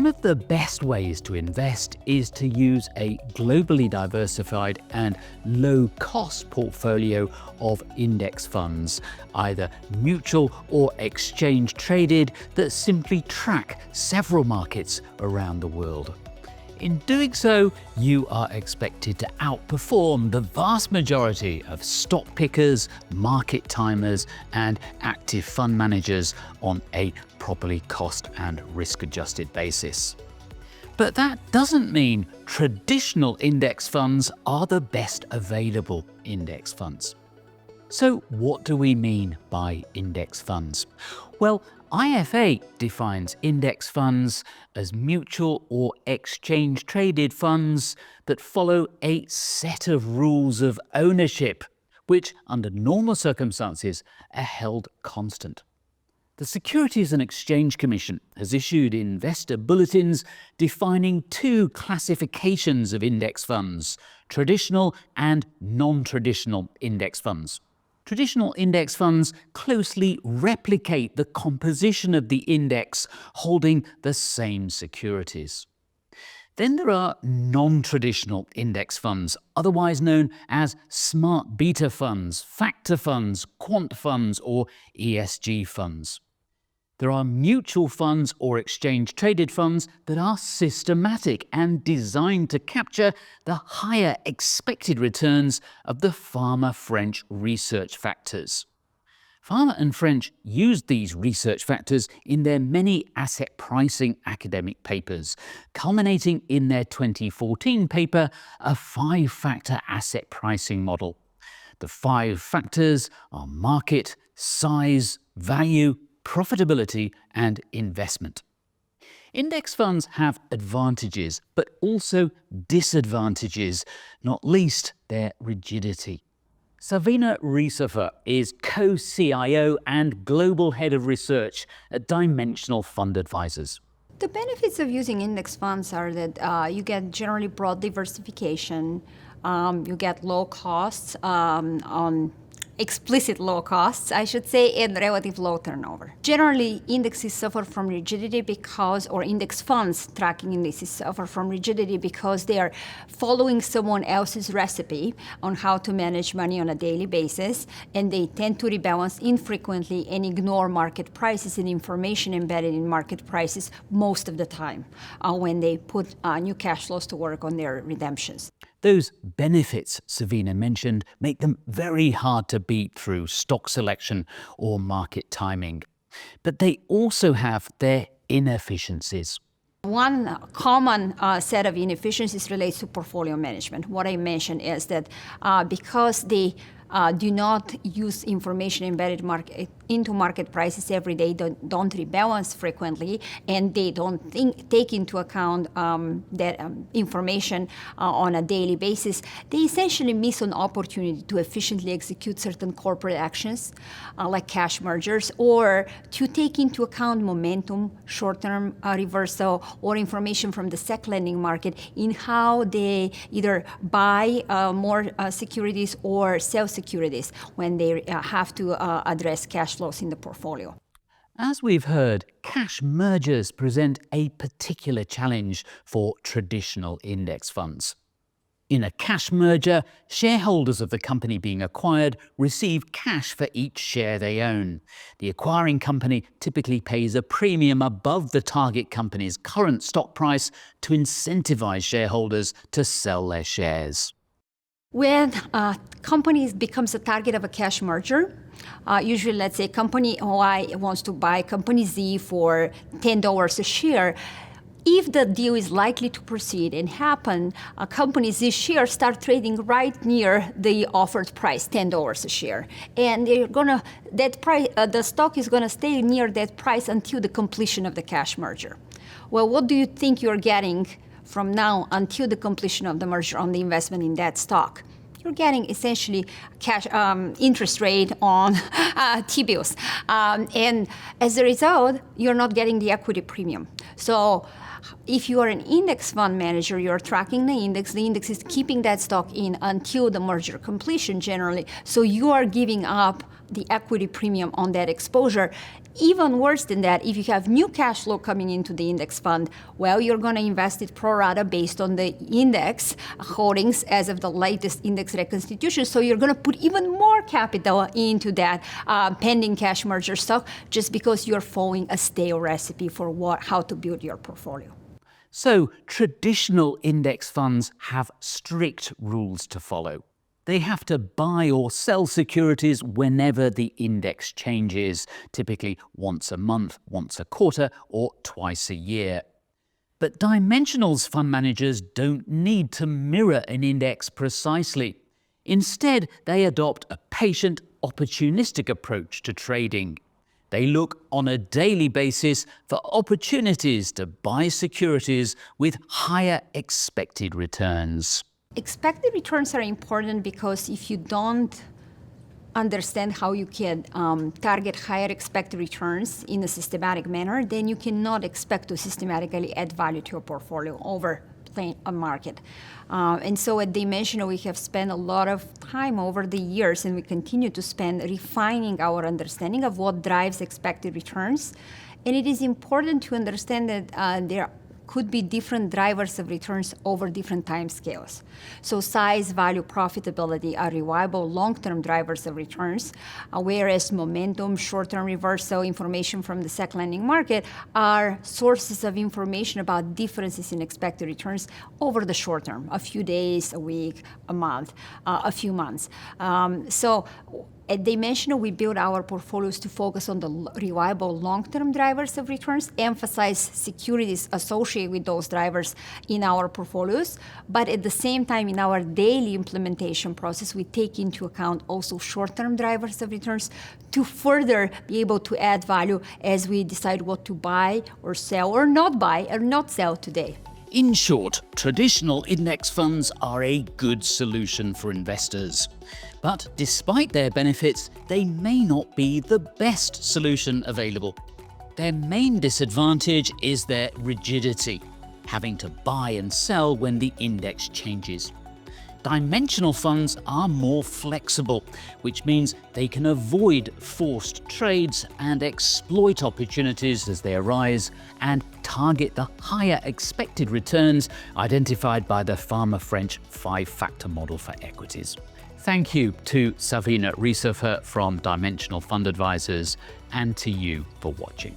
One of the best ways to invest is to use a globally diversified and low-cost portfolio of index funds, either mutual or exchange-traded, that simply track several markets around the world. In doing so, you are expected to outperform the vast majority of stock pickers, market timers, and active fund managers on a properly cost and risk-adjusted basis. But that doesn't mean traditional index funds are the best available index funds. So what do we mean by index funds? Well, IFA defines index funds as mutual or exchange-traded funds that follow a set of rules of ownership, which under normal circumstances are held constant. The Securities and Exchange Commission has issued investor bulletins defining two classifications of index funds: traditional and non-traditional index funds. Traditional index funds closely replicate the composition of the index, holding the same securities. Then there are non-traditional index funds, otherwise known as smart beta funds, factor funds, quant funds, or ESG funds. There are mutual funds or exchange-traded funds that are systematic and designed to capture the higher expected returns of the Farmer-French research factors. Farmer and French used these research factors in their many asset pricing academic papers, culminating in their 2014 paper, A 5-Factor Asset Pricing Model. The 5 factors are market, size, value, profitability, and investment. Index funds have advantages, but also disadvantages, not least their rigidity. Savina Risafer is co-CIO and Global Head of Research at Dimensional Fund Advisors. The benefits of using index funds are that you get generally broad diversification, you get low costs on explicit low costs, I should say, and relative low turnover. Generally, indexes suffer from rigidity or index funds tracking indices suffer from rigidity because they are following someone else's recipe on how to manage money on a daily basis, and they tend to rebalance infrequently and ignore market prices and information embedded in market prices most of the time when they put new cash flows to work on their redemptions. Those benefits Savina mentioned make them very hard to beat through stock selection or market timing. But they also have their inefficiencies. One common set of inefficiencies relates to portfolio management. What I mentioned is that because they do not use information embedded into market prices every day, don't rebalance frequently, and they don't take into account that information on a daily basis, they essentially miss an opportunity to efficiently execute certain corporate actions like cash mergers, or to take into account momentum, short-term reversal, or information from the sec lending market in how they either buy more securities or sell securities when they have to address cash flows in the portfolio. As we've heard, cash mergers present a particular challenge for traditional index funds. In a cash merger, shareholders of the company being acquired receive cash for each share they own. The acquiring company typically pays a premium above the target company's current stock price to incentivize shareholders to sell their shares. When a company becomes a target of a cash merger, usually let's say company Y wants to buy company Z for $10 a share. If the deal is likely to proceed and happen, company Z shares start trading right near the offered price, $10 a share. And the stock is gonna stay near that price until the completion of the cash merger. Well, what do you think you're getting from now until the completion of the merger on the investment in that stock? You're getting essentially cash interest rate on T-bills. And as a result, you're not getting the equity premium. So if you are an index fund manager, you're tracking the index is keeping that stock in until the merger completion generally. So you are giving up the equity premium on that exposure. Even worse than that, if you have new cash flow coming into the index fund, well, you're going to invest it pro rata based on the index holdings as of the latest index reconstitution. So you're going to put even more capital into that pending cash merger stock just because you're following a stale recipe for how to build your portfolio. So traditional index funds have strict rules to follow. They have to buy or sell securities whenever the index changes, typically once a month, once a quarter, or twice a year. But Dimensional's fund managers don't need to mirror an index precisely. Instead, they adopt a patient, opportunistic approach to trading. They look on a daily basis for opportunities to buy securities with higher expected returns. Expected returns are important because if you don't understand how you can target higher expected returns in a systematic manner, then you cannot expect to systematically add value to your portfolio over a market. And so at Dimensional, we have spent a lot of time over the years, and we continue to spend refining our understanding of what drives expected returns. And it is important to understand that there could be different drivers of returns over different time scales. So size, value, profitability are reliable long-term drivers of returns, whereas momentum, short-term reversal, information from the second lending market are sources of information about differences in expected returns over the short term, a few days, a week, a month, a few months. So at Dimensional, we build our portfolios to focus on the reliable long-term drivers of returns, emphasize securities associated with those drivers in our portfolios, but at the same time, in our daily implementation process, we take into account also short-term drivers of returns to further be able to add value as we decide what to buy or sell or not buy or not sell today. In short, traditional index funds are a good solution for investors. But despite their benefits, they may not be the best solution available. Their main disadvantage is their rigidity, having to buy and sell when the index changes. Dimensional funds are more flexible, which means they can avoid forced trades and exploit opportunities as they arise and target the higher expected returns identified by the Farmer-French 5-factor model for equities. Thank you to Savina Riesefer from Dimensional Fund Advisors and to you for watching.